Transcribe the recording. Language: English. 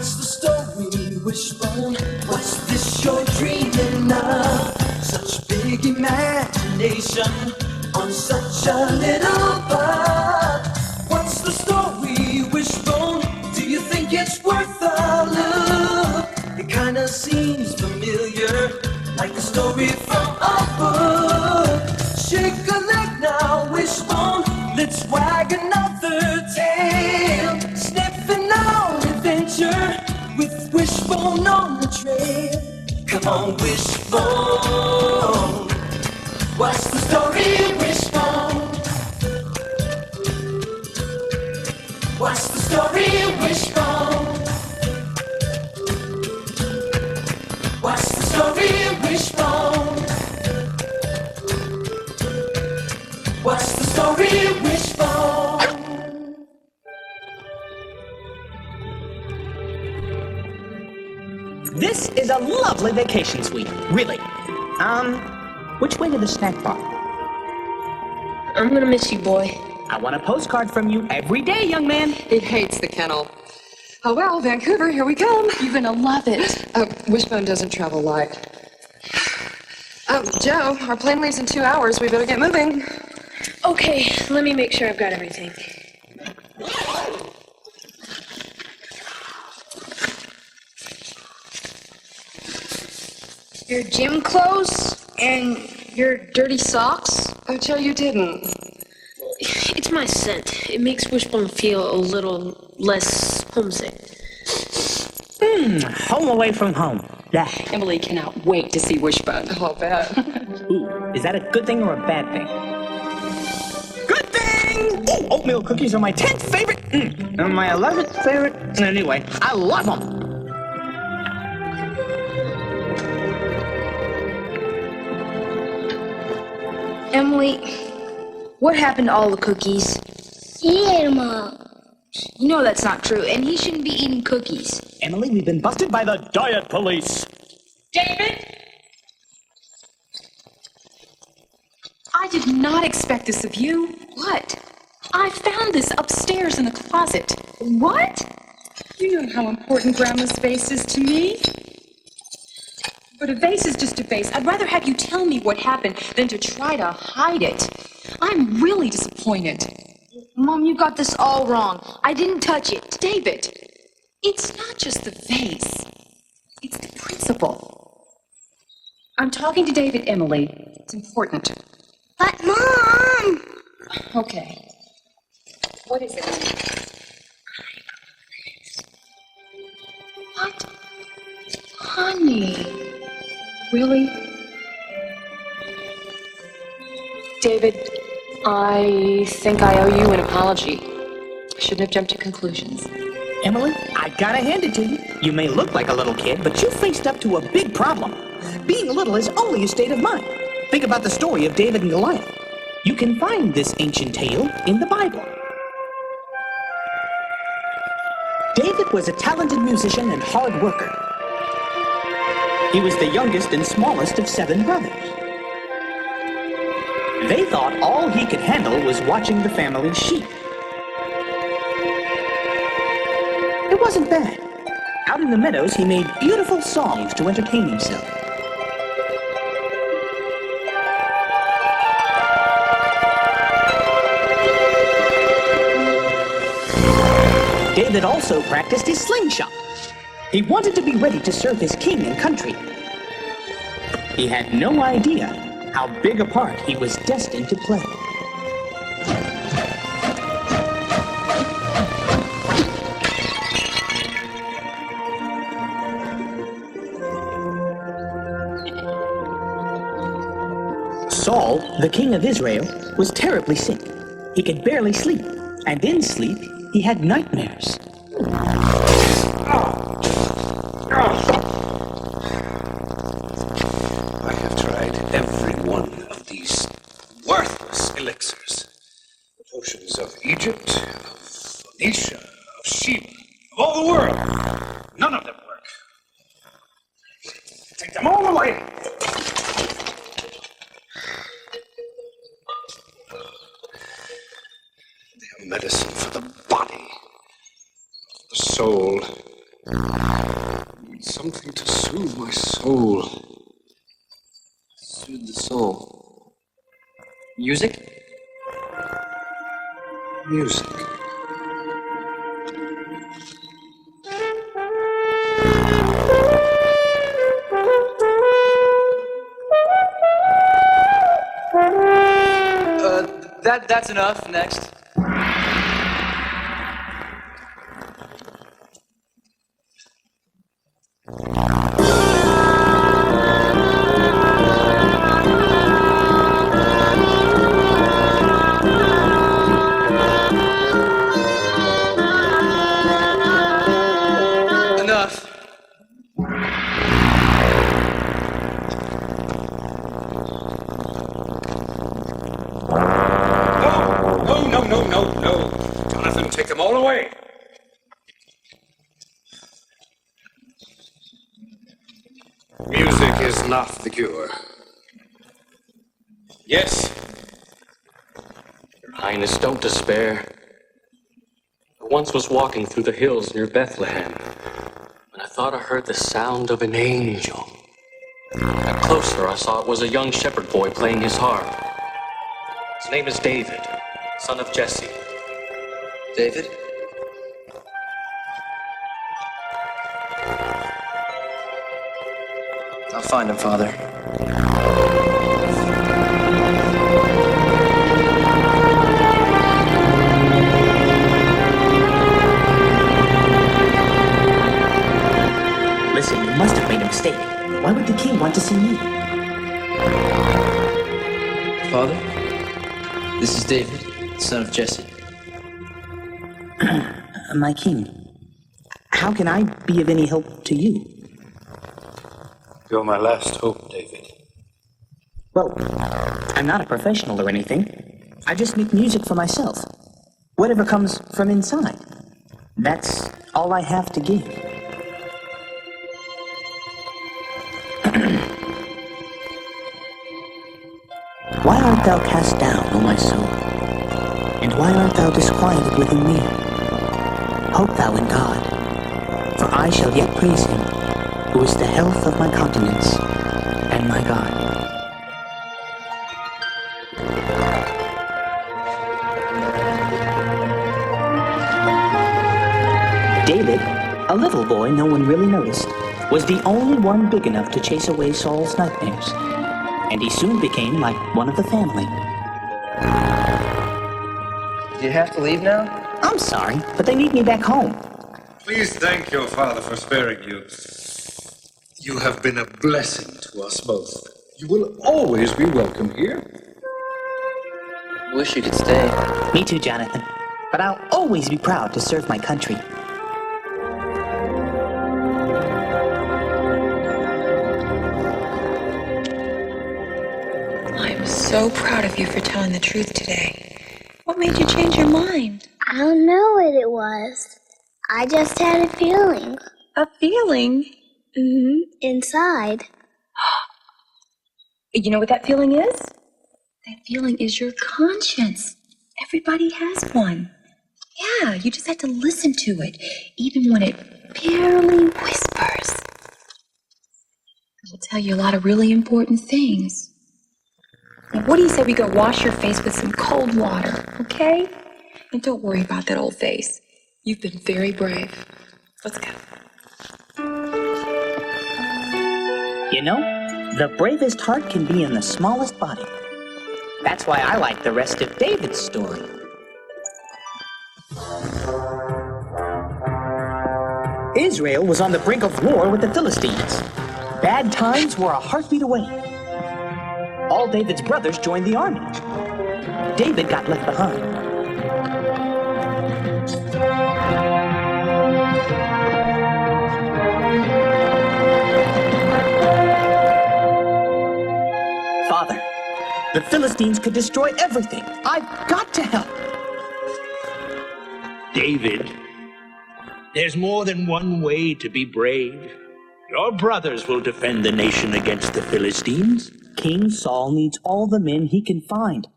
What's the story, Wishbone? What's this you're dreaming of? Such big imagination on such a little bud. What's the story, Wishbone? Do you think it's worth a look? It kinda seems familiar, like a story from a book. Shake a leg now, Wishbone, let's wag another tail. Sniffing out adventure with Wishbone on the trail. Come on, Wishbone, what's the story, Wishbone? What's the story, Wishbone? What's the story, Wishbone? What's the story, Wishbone? This is a lovely vacation suite, really. Which way to the snack bar? I'm gonna miss you, boy. I want a postcard from you every day, young man. It hates the kennel. Oh well, Vancouver, here we come. You're gonna love it. Wishbone doesn't travel light. Joe, our plane leaves in 2 hours. We better get moving. Okay, let me make sure I've got everything. Your gym clothes and your dirty socks? Oh, Joe, you didn't. It's my scent. It makes Wishbone feel a little less homesick. Home away from home. Yeah. Emily cannot wait to see Wishbone. I'll bet. Ooh, is that a good thing or a bad thing? Good thing! Ooh, oatmeal cookies are my 10th favorite. And my 11th favorite. Anyway, I love them. Emily, what happened to all the cookies? He ate them all. You know that's not true, and he shouldn't be eating cookies. Emily, we've been busted by the diet police. David? I did not expect this of you. What? I found this upstairs in the closet. What? You know how important Grandma's vase is to me. But a vase is just a vase. I'd rather have you tell me what happened than to try to hide it. I'm really disappointed. Mom, you got this all wrong. I didn't touch it. David, it's not just the vase. It's the principle. I'm talking to David, Emily. It's important. But Mom! Okay. What is it? What? Honey. Really? David, I think I owe you an apology. I shouldn't have jumped to conclusions. Emily, I gotta hand it to you. You may look like a little kid, but you faced up to a big problem. Being little is only a state of mind. Think about the story of David and Goliath. You can find this ancient tale in the Bible. David was a talented musician and hard worker. He was the youngest and smallest of 7 brothers. They thought all he could handle was watching the family's sheep. It wasn't bad. Out in the meadows, he made beautiful songs to entertain himself. David also practiced his slingshot. He wanted to be ready to serve his king and country. He had no idea how big a part he was destined to play. Saul, the king of Israel, was terribly sick. He could barely sleep, and in sleep, he had nightmares. I have tried every one of these worthless elixirs. The potions of Egypt, of Phoenicia, of Sheba, of all the world. None of them work. Take them all away! They are medicine for the body, for the soul, Something to soothe my soul. Soothe the soul. Music? Music. That's enough. Next. Enough. No. Jonathan, take them all away. Music is not the cure. Yes. Your Highness, don't despair. I once was walking through the hills near Bethlehem, and I thought I heard the sound of an angel. Got closer, I saw it was a young shepherd boy playing his harp. His name is David, son of Jesse. David? I'll find him, Father. Listen, you must have made a mistake. Why would the king want to see me? Father? This is David, son of Jesse. My king, how can I be of any help to you? You're my last hope, David. Well, I'm not a professional or anything. I just make music for myself. Whatever comes from inside. That's all I have to give. Why art thou cast down, O my soul? And why art thou disquieted within me? Hope thou in God, for I shall yet praise him, who is the health of my countenance and my God. David, a little boy no one really noticed, was the only one big enough to chase away Saul's nightmares, and he soon became like one of the family. Do you have to leave now? I'm sorry, but they need me back home. Please thank your father for sparing you. You have been a blessing to us both. You will always be welcome here. Wish you could stay. Me too, Jonathan. But I'll always be proud to serve my country. I'm so proud of you for telling the truth today. What made you change your mind? I don't know what it was. I just had a feeling. A feeling? Inside. You know what that feeling is? That feeling is your conscience. Everybody has one. Yeah, you just have to listen to it, even when it barely whispers. It'll tell you a lot of really important things. Now, what do you say we go wash your face with some cold water, okay? And don't worry about that old face. You've been very brave. Let's go. You know, the bravest heart can be in the smallest body. That's why I like the rest of David's story. Israel was on the brink of war with the Philistines. Bad times were a heartbeat away. All David's brothers joined the army. David got left behind. Father, the Philistines could destroy everything. I've got to help. David, there's more than one way to be brave. Your brothers will defend the nation against the Philistines. King Saul needs all the men he can find.